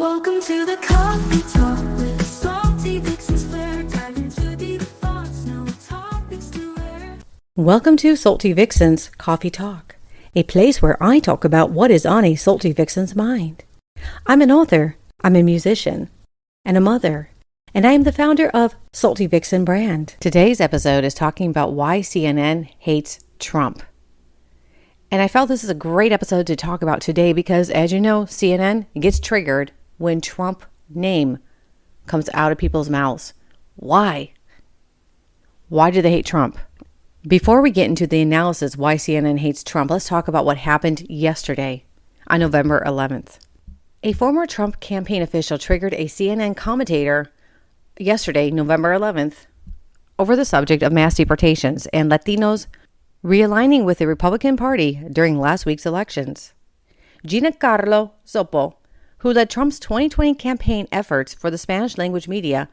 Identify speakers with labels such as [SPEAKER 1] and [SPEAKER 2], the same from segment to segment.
[SPEAKER 1] Welcome to the coffee talk with salty Vixen's flair. Dive into deep thoughts, no topics to air.
[SPEAKER 2] Welcome to Salty Vixen's Coffee Talk, a place where I talk about what is on a Salty Vixen's mind. I'm an author, I'm a musician, and a mother, and I am the founder of Salty Vixen brand. Today's episode is talking about why CNN hates Trump. And I felt this is a great episode to talk about today because, as you know, CNN gets triggered when Trump name comes out of people's mouths. Why? Why do they hate Trump? Before we get into the analysis why CNN hates Trump, let's talk about what happened yesterday on November 11th. A former Trump campaign official triggered a CNN commentator yesterday, November 11th, over the subject of mass deportations and Latinos realigning with the Republican Party during last week's elections. Giancarlo Sopo, who led Trump's 2020 campaign efforts for the Spanish language media,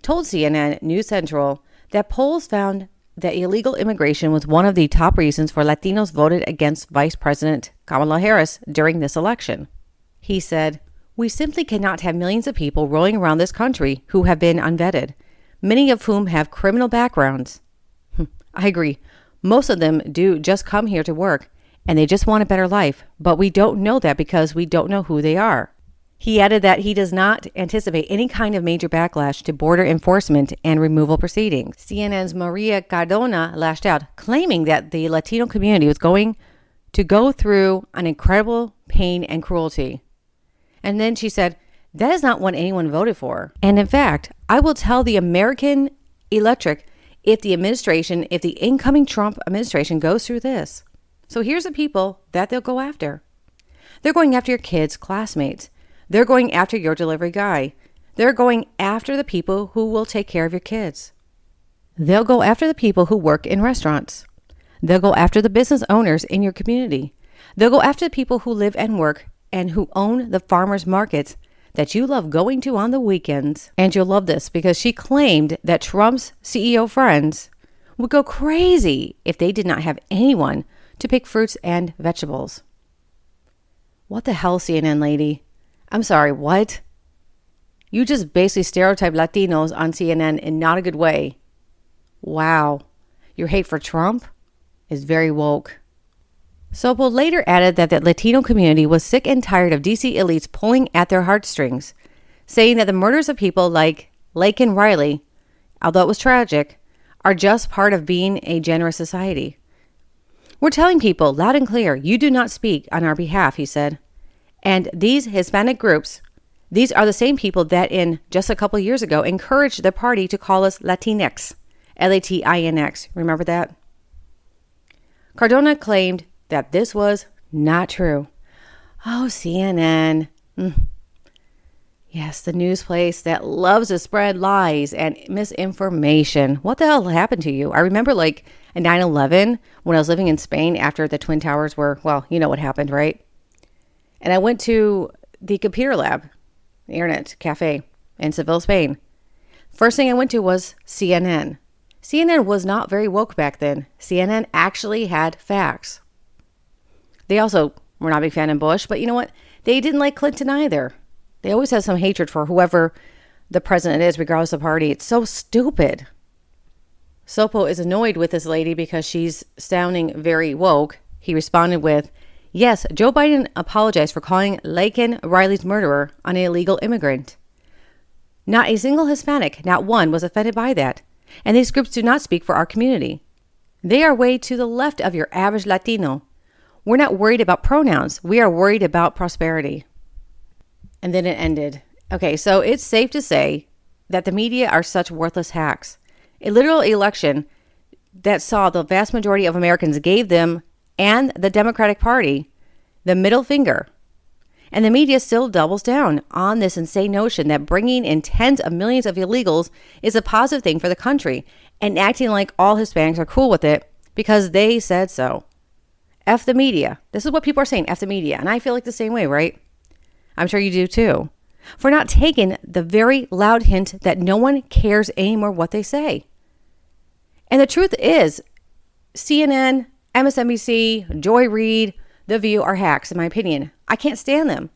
[SPEAKER 2] told CNN News Central that polls found that illegal immigration was one of the top reasons for Latinos voted against Vice President Kamala Harris during this election. He said, "We simply cannot have millions of people rolling around this country who have been unvetted, many of whom have criminal backgrounds." I agree. Most of them do just come here to work, and they just want a better life, but we don't know that because we don't know who they are. He added that he does not anticipate any kind of major backlash to border enforcement and removal proceedings. CNN's Maria Cardona lashed out, claiming that the Latino community was going to go through an incredible pain and cruelty. And then she said, "That is not what anyone voted for. And in fact, I will tell the American electorate if the incoming Trump administration goes through this. So here's the people that they'll go after. They're going after your kids' classmates. They're going after your delivery guy. They're going after the people who will take care of your kids. They'll go after the people who work in restaurants. They'll go after the business owners in your community. They'll go after the people who live and work and who own the farmers markets that you love going to on the weekends." And you'll love this because she claimed that Trump's CEO friends would go crazy if they did not have anyone to pick fruits and vegetables. What the hell, CNN lady? I'm sorry, what? You just basically stereotype Latinos on CNN in not a good way. Wow. Your hate for Trump is very woke. Sopo later added that the Latino community was sick and tired of DC elites pulling at their heartstrings, saying that the murders of people like Laken Riley, although it was tragic, are just part of being a generous society. "We're telling people loud and clear, you do not speak on our behalf," he said. "And these Hispanic groups, these are the same people that in just a couple years ago encouraged the party to call us Latinx, Latinx. Remember that?" Cardona claimed that this was not true. Oh, CNN. Yes, the news place that loves to spread lies and misinformation. What the hell happened to you? I remember like in 9/11 when I was living in Spain after the Twin Towers were, well, you know what happened, right? And I went to the computer lab, the internet cafe in Seville, Spain. First thing I went to was CNN. CNN was not very woke back then. CNN actually had facts. They also were not a big fan of Bush, but you know what? They didn't like Clinton either. They always have some hatred for whoever the president is, regardless of party. It's so stupid. Sopo is annoyed with this lady because she's sounding very woke. He responded with, "Yes, Joe Biden apologized for calling Laken Riley's murderer an illegal immigrant. Not a single Hispanic, not one, was offended by that. And these groups do not speak for our community. They are way to the left of your average Latino. We're not worried about pronouns. We are worried about prosperity." And then it ended. Okay, so it's safe to say that the media are such worthless hacks. A literal election that saw the vast majority of Americans gave them and the Democratic Party the middle finger. And the media still doubles down on this insane notion that bringing in tens of millions of illegals is a positive thing for the country and acting like all Hispanics are cool with it because they said so. F the media. This is what people are saying, F the media. And I feel like the same way, right? I'm sure you do too. For not taking the very loud hint that no one cares anymore what they say. And the truth is, CNN, MSNBC, Joy Reid, The View are hacks, in my opinion. I can't stand them.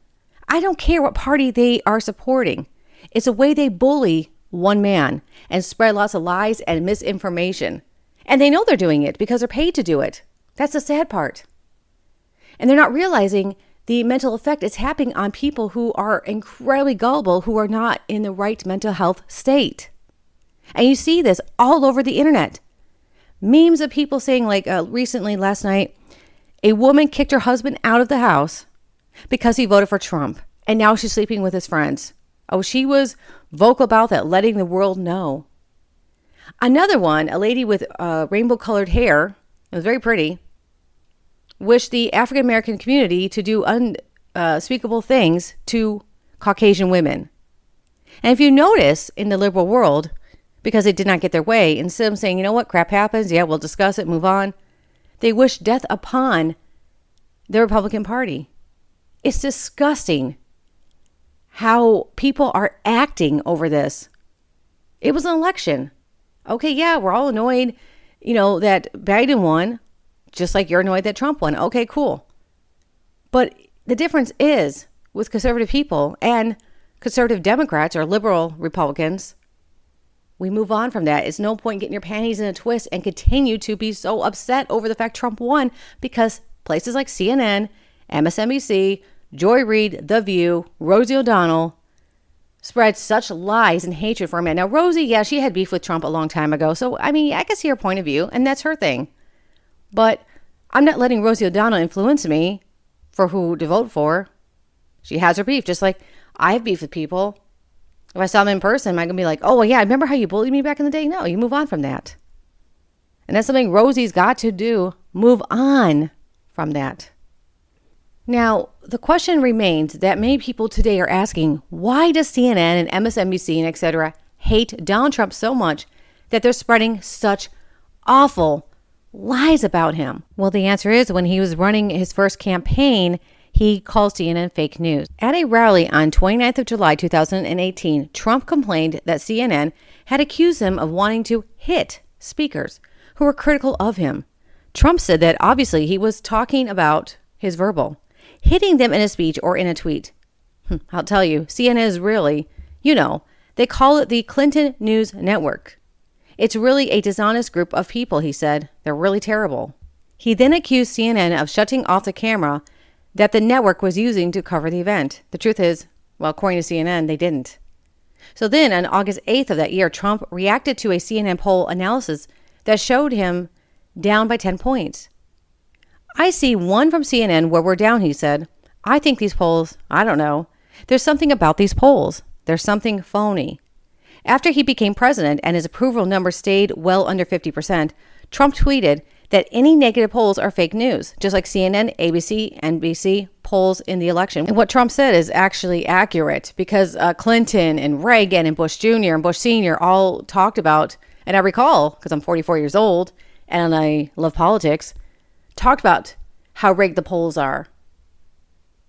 [SPEAKER 2] I don't care what party they are supporting. It's a way they bully one man and spread lots of lies and misinformation. And they know they're doing it because they're paid to do it. That's the sad part. And they're not realizing the mental effect is happening on people who are incredibly gullible, who are not in the right mental health state. And you see this all over the internet. Memes of people saying, like recently last night, a woman kicked her husband out of the house because he voted for Trump. And now she's sleeping with his friends. Oh, she was vocal about that, letting the world know. Another one, a lady with rainbow colored hair, it was very pretty, wished the African American community to do unspeakable things to Caucasian women. And if you notice in the liberal world, because they did not get their way, instead of saying, you know what, crap happens, yeah, we'll discuss it, move on, they wish death upon the Republican Party. It's disgusting how people are acting over this. It was an election. Okay, yeah, we're all annoyed, that Biden won, just like you're annoyed that Trump won. Okay, cool. But the difference is with conservative people and conservative Democrats or liberal Republicans, we move on from that. It's no point getting your panties in a twist and continue to be so upset over the fact Trump won, because places like CNN, MSNBC, Joy Reid, The View, Rosie O'Donnell spread such lies and hatred for a man. Now, Rosie, yeah, she had beef with Trump a long time ago. So, I can see her point of view, and that's her thing. But I'm not letting Rosie O'Donnell influence me for who to vote for. She has her beef, just like I have beef with people. If I saw them in person, am I going to be like, oh, well, yeah, I remember how you bullied me back in the day? No, you move on from that. And that's something Rosie's got to do. Move on from that. Now, the question remains that many people today are asking, why does CNN and MSNBC and etc. hate Donald Trump so much that they're spreading such awful lies about him? Well, the answer is when he was running his first campaign, he called CNN fake news. At a rally on 29th of July, 2018, Trump complained that CNN had accused him of wanting to hit speakers who were critical of him. Trump said that obviously he was talking about his verbal, hitting them in a speech or in a tweet. I'll tell you, CNN is really, they call it the Clinton News Network. It's really a dishonest group of people, he said. They're really terrible. He then accused CNN of shutting off the camera that the network was using to cover the event. The truth is, well, according to CNN, they didn't. So then on August 8th of that year, Trump reacted to a CNN poll analysis that showed him down by 10 points. I see one from CNN where we're down, he said. I think these polls, I don't know. There's something about these polls. There's something phony. After he became president and his approval number stayed well under 50%, Trump tweeted that any negative polls are fake news, just like CNN, ABC, NBC polls in the election. And what Trump said is actually accurate, because Clinton and Reagan and Bush Jr. and Bush Sr. all talked about, and I recall, because I'm 44 years old and I love politics, talked about how rigged the polls are.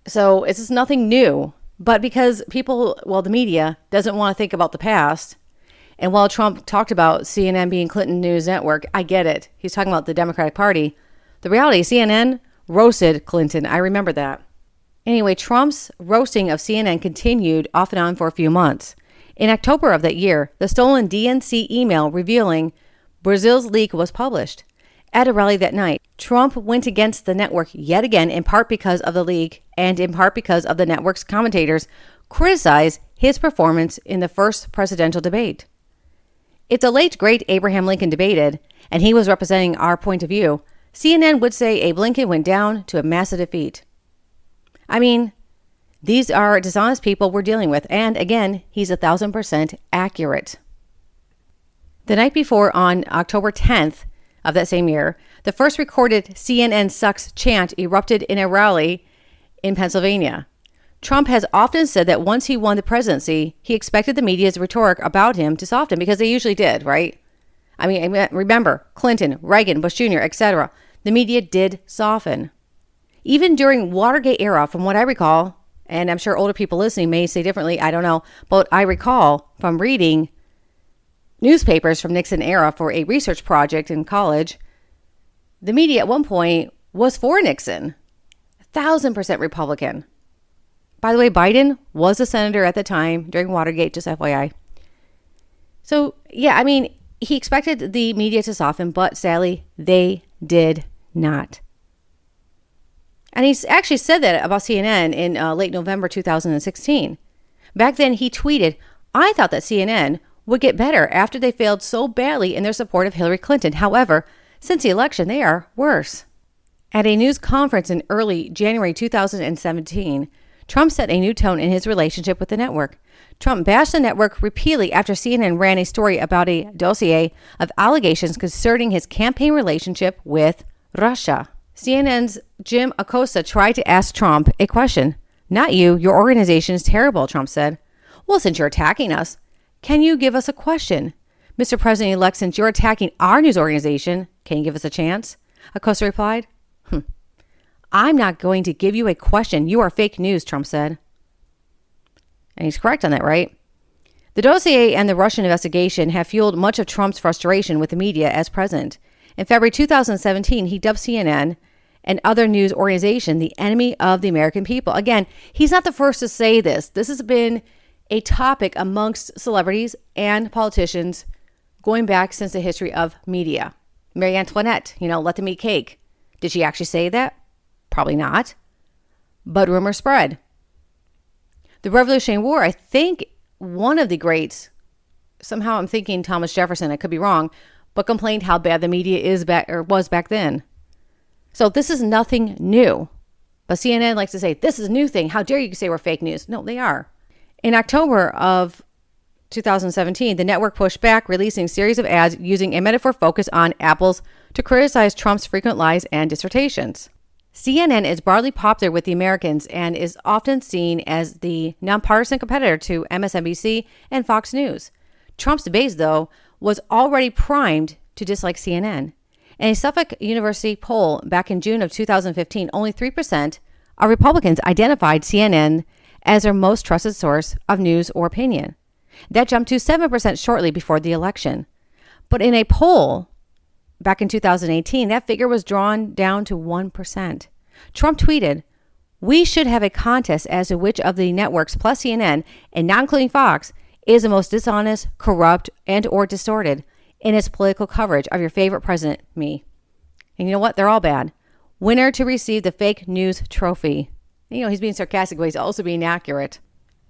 [SPEAKER 2] So it's just nothing new. But because people, the media doesn't want to think about the past, and while Trump talked about CNN being Clinton News Network, I get it. He's talking about the Democratic Party. The reality, CNN roasted Clinton. I remember that. Anyway, Trump's roasting of CNN continued off and on for a few months. In October of that year, the stolen DNC email revealing Brazil's leak was published. At a rally that night, Trump went against the network yet again, in part because of the leak and in part because of the network's commentators criticized his performance in the first presidential debate. If the late, great Abraham Lincoln debated, and he was representing our point of view, CNN would say Abe Lincoln went down to a massive defeat. These are dishonest people we're dealing with, and again, he's 1,000% accurate. The night before, on October 10th of that same year, the first recorded CNN sucks chant erupted in a rally in Pennsylvania. Trump has often said that once he won the presidency, he expected the media's rhetoric about him to soften, because they usually did, right? Remember, Clinton, Reagan, Bush Jr., etc. The media did soften. Even during Watergate era, from what I recall, and I'm sure older people listening may say differently, I don't know, but I recall from reading newspapers from Nixon era for a research project in college, the media at one point was for Nixon, 1,000% Republican. By the way, Biden was a senator at the time during Watergate, just FYI. So, yeah, I mean, he expected the media to soften, but sadly, they did not. And he's actually said that about CNN in late November 2016. Back then, he tweeted, "I thought that CNN would get better after they failed so badly in their support of Hillary Clinton. However, since the election, they are worse." At a news conference in early January 2017, Trump set a new tone in his relationship with the network. Trump bashed the network repeatedly after CNN ran a story about a dossier of allegations concerning his campaign relationship with Russia. CNN's Jim Acosta tried to ask Trump a question. "Not you. Your organization is terrible," Trump said. "Well, since you're attacking us, can you give us a question?" "Mr. President-elect, since you're attacking our news organization, can you give us a chance?" Acosta replied. "I'm not going to give you a question. You are fake news," Trump said. And he's correct on that, right? The dossier and the Russian investigation have fueled much of Trump's frustration with the media as president. In February 2017, he dubbed CNN and other news organizations the enemy of the American people. Again, he's not the first to say this. This has been a topic amongst celebrities and politicians going back since the history of media. Marie Antoinette, let them eat cake. Did she actually say that? Probably not. But rumors spread. The Revolutionary War, I think one of the greats, somehow I'm thinking Thomas Jefferson, I could be wrong, but complained how bad the media was back then. So this is nothing new. But CNN likes to say, this is a new thing. How dare you say we're fake news? No, they are. In October of 2017, the network pushed back, releasing a series of ads using a metaphor focused on apples to criticize Trump's frequent lies and dissertations. CNN is broadly popular with the Americans and is often seen as the nonpartisan competitor to MSNBC and Fox News. Trump's base, though, was already primed to dislike CNN. In a Suffolk University poll back in June of 2015, only 3% of Republicans identified CNN as their most trusted source of news or opinion. That jumped to 7% shortly before the election. But in a poll back in 2018, that figure was drawn down to 1%. Trump tweeted, "We should have a contest as to which of the networks plus CNN, and not including Fox, is the most dishonest, corrupt, and or distorted in its political coverage of your favorite president, me." And you know what? They're all bad. Winner to receive the fake news trophy. He's being sarcastic, but he's also being accurate.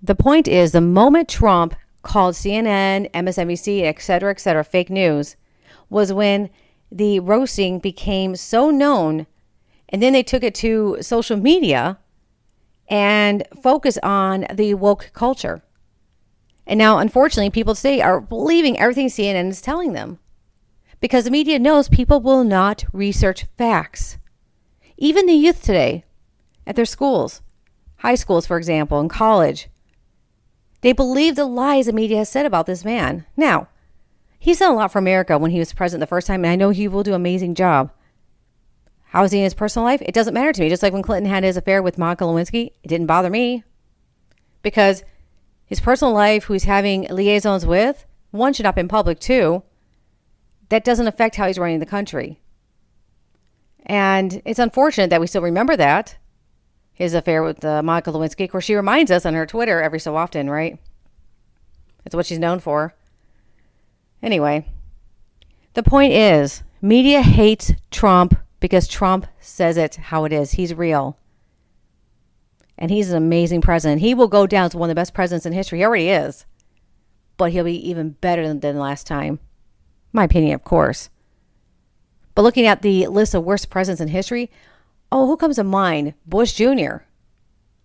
[SPEAKER 2] The point is, the moment Trump called CNN, MSNBC, et cetera, fake news, was when the roasting became so known, and then they took it to social media and focused on the woke culture. And now, unfortunately, people today are believing everything CNN is telling them because the media knows people will not research facts. Even the youth today at their schools, high schools, for example, and college, they believe the lies the media has said about this man. Now, he's done a lot for America when he was president the first time, and I know he will do an amazing job. How is he in his personal life? It doesn't matter to me. Just like when Clinton had his affair with Monica Lewinsky, it didn't bother me. Because his personal life, who he's having liaisons with, one should not be in public, two, that doesn't affect how he's running the country. And it's unfortunate that we still remember that, his affair with Monica Lewinsky. Of course, she reminds us on her Twitter every so often, right? That's what she's known for. Anyway, the point is, media hates Trump because Trump says it how it is. He's real. And he's an amazing president. He will go down as one of the best presidents in history. He already is. But he'll be even better than last time. My opinion, of course. But looking at the list of worst presidents in history, who comes to mind? Bush Jr.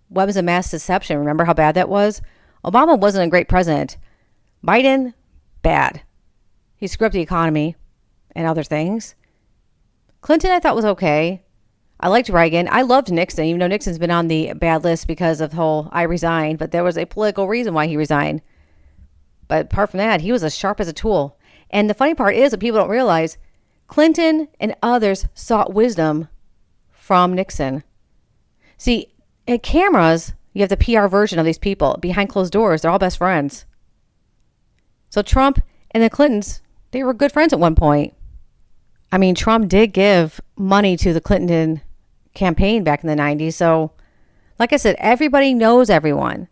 [SPEAKER 2] Weapons of mass deception. Remember how bad that was? Obama wasn't a great president. Biden, bad. He screwed up the economy and other things. Clinton, I thought, was okay. I liked Reagan. I loved Nixon, even though Nixon's been on the bad list because of the whole I resigned, but there was a political reason why he resigned. But apart from that, he was as sharp as a tool. And the funny part is that people don't realize Clinton and others sought wisdom from Nixon. See, at cameras, you have the PR version of these people. Behind closed doors, they're all best friends. So Trump and the Clintons, they were good friends at one point. I mean, Trump did give money to the Clinton campaign back in the 90s. So Like I said, everybody knows everyone.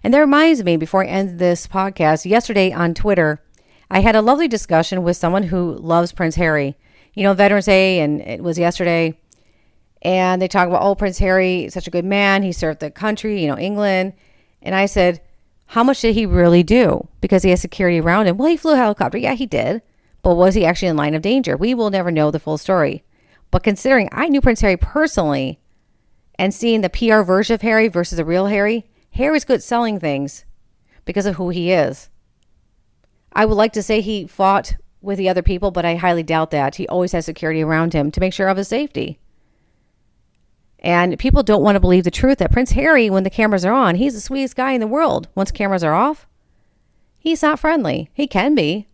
[SPEAKER 2] And that reminds me, before I end this podcast, yesterday on Twitter, I had a lovely discussion with someone who loves Prince Harry. You know, Veterans Day, and it was yesterday. And they talk about, oh, Prince Harry, such a good man. He served the country, England. And I said, how much did he really do? Because he has security around him. Well, he flew a helicopter. Yeah, he did. But was he actually in line of danger? We will never know the full story. But considering I knew Prince Harry personally and seeing the PR version of Harry versus the real Harry, Harry's good at selling things because of who he is. I would like to say he fought with the other people, but I highly doubt that. He always has security around him to make sure of his safety. And people don't want to believe the truth that Prince Harry, when the cameras are on, he's the sweetest guy in the world. Once cameras are off, he's not friendly. He can be.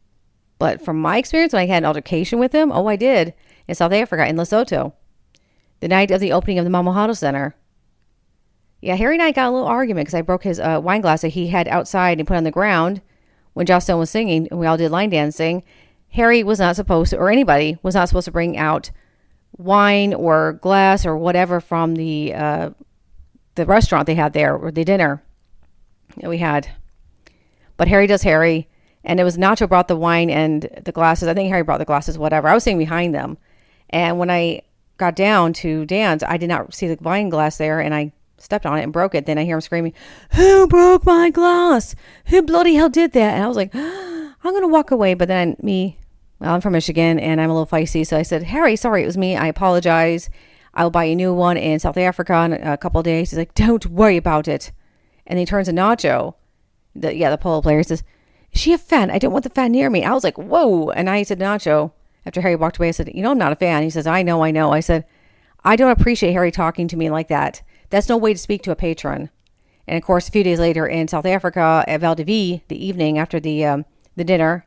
[SPEAKER 2] But from my experience, when I had an altercation with him, I did, in South Africa, in Lesotho, the night of the opening of the Mamahalo Center. Yeah, Harry and I got a little argument because I broke his wine glass that he had outside and put on the ground when Joss Stone was singing, and we all did line dancing. Harry was not supposed to, or anybody was not supposed to bring out wine or glass or whatever from the restaurant they had there, or the dinner that we had. But Harry does Harry, and it was Nacho brought the wine and the glasses. I think Harry brought the glasses, whatever. I was sitting behind them, and when I got down to dance, I did not see the wine glass there, and I stepped on it and broke it. Then I hear him screaming, "Who broke my glass? Who bloody hell did that?" And I was like, I'm going to walk away. But then I'm from Michigan and I'm a little feisty. So I said, "Harry, sorry, it was me. I apologize. I'll buy you a new one in South Africa in a couple of days." He's like, "Don't worry about it." And he turns to Nacho, the polo player, says, "Is she a fan? I don't want the fan near me." I was like, whoa. And I said, Nacho, after Harry walked away, I said, "I'm not a fan." He says, I know. I said, "I don't appreciate Harry talking to me like that. That's no way to speak to a patron." And of course, a few days later in South Africa at Val de Vie, the evening after the dinner,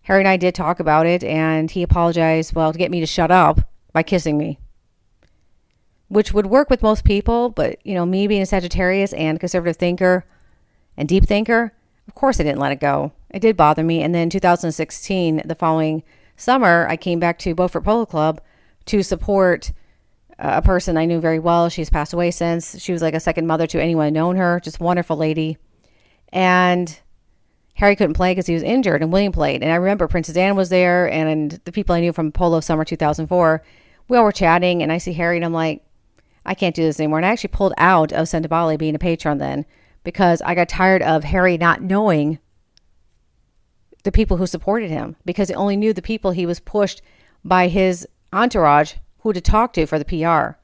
[SPEAKER 2] Harry and I did talk about it, and he apologized, to get me to shut up by kissing me, which would work with most people. But, me being a Sagittarius and conservative thinker and deep thinker, of course I didn't let it go. It did bother me. And then 2016, the following summer, I came back to Beaufort Polo Club to support a person I knew very well. She's passed away since. She was like a second mother to anyone known her. Just a wonderful lady. And Harry couldn't play because he was injured, and William played. And I remember Princess Anne was there, and the people I knew from Polo Summer 2004, we all were chatting, and I see Harry, and I'm like, I can't do this anymore. And I actually pulled out of Sendabali being a patron then, because I got tired of Harry not knowing the people who supported him, because he only knew the people he was pushed by his entourage who to talk to for the PR.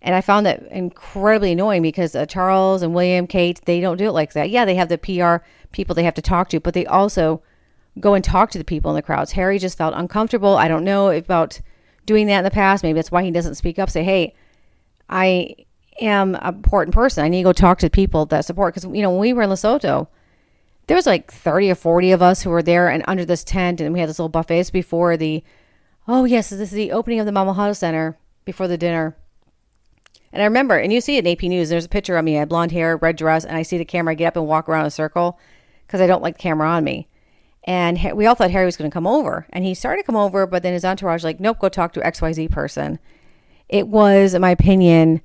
[SPEAKER 2] And I found that incredibly annoying because Charles and William, Kate, they don't do it like that. Yeah, they have the PR people they have to talk to, but they also go and talk to the people in the crowds. Harry just felt uncomfortable. I don't know about doing that in the past. Maybe that's why he doesn't speak up. Say, "Hey, I am an important person. I need to go talk to the people that support." Because, when we were in Lesotho, there was like 30 or 40 of us who were there and under this tent, and we had this little buffets before this is the opening of the Mamahalo Center before the dinner. And I remember, and you see it in AP News, there's a picture of me. I had blonde hair, red dress, and I see the camera. I get up and walk around in a circle because I don't like the camera on me. And we all thought Harry was going to come over. And he started to come over, but then his entourage like, "Nope, go talk to XYZ person." It was, in my opinion,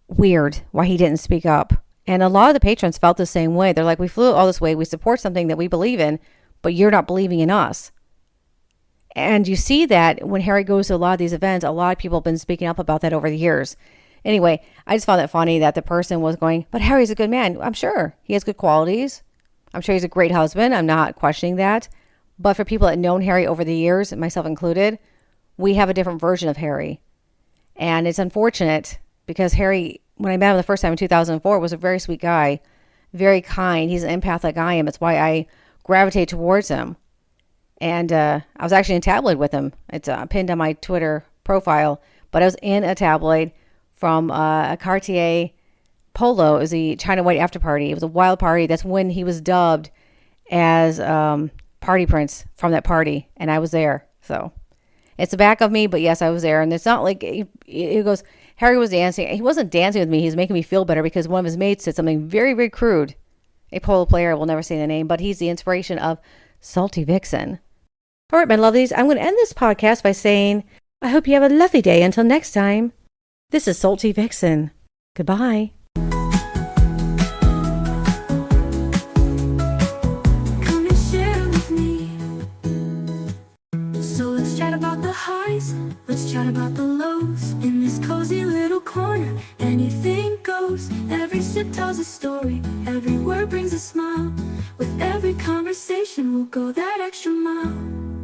[SPEAKER 2] weird why he didn't speak up. And a lot of the patrons felt the same way. They're like, "We flew all this way. We support something that we believe in, but you're not believing in us." And you see that when Harry goes to a lot of these events, a lot of people have been speaking up about that over the years. Anyway, I just found that funny that the person was going, "But Harry's a good man." I'm sure he has good qualities. I'm sure he's a great husband. I'm not questioning that. But for people that have known Harry over the years, myself included, we have a different version of Harry. And it's unfortunate because Harry, when I met him the first time in 2004, was a very sweet guy, very kind. He's an empath like I am. It's why I gravitate towards him. And I was actually in a tabloid with him. It's pinned on my Twitter profile. But I was in a tabloid from a Cartier Polo. It was the China White after party. It was a wild party. That's when he was dubbed as Party Prince from that party. And I was there. So it's the back of me. But yes, I was there. And it's not like he goes, Harry was dancing. He wasn't dancing with me. He was making me feel better because one of his mates said something very, very crude. A polo player, I will never say the name, but he's the inspiration of Salty Vixen. All right, my lovelies, I'm going to end this podcast by saying, I hope you have a lovely day. Until next time, this is Salty Vixen. Goodbye.
[SPEAKER 1] Come and share with me. So let's chat about the highs, let's chat about the lows. In this cozy little corner, anything goes. Every sip tells a story, every word brings a smile. With every conversation, we'll go that extra mile.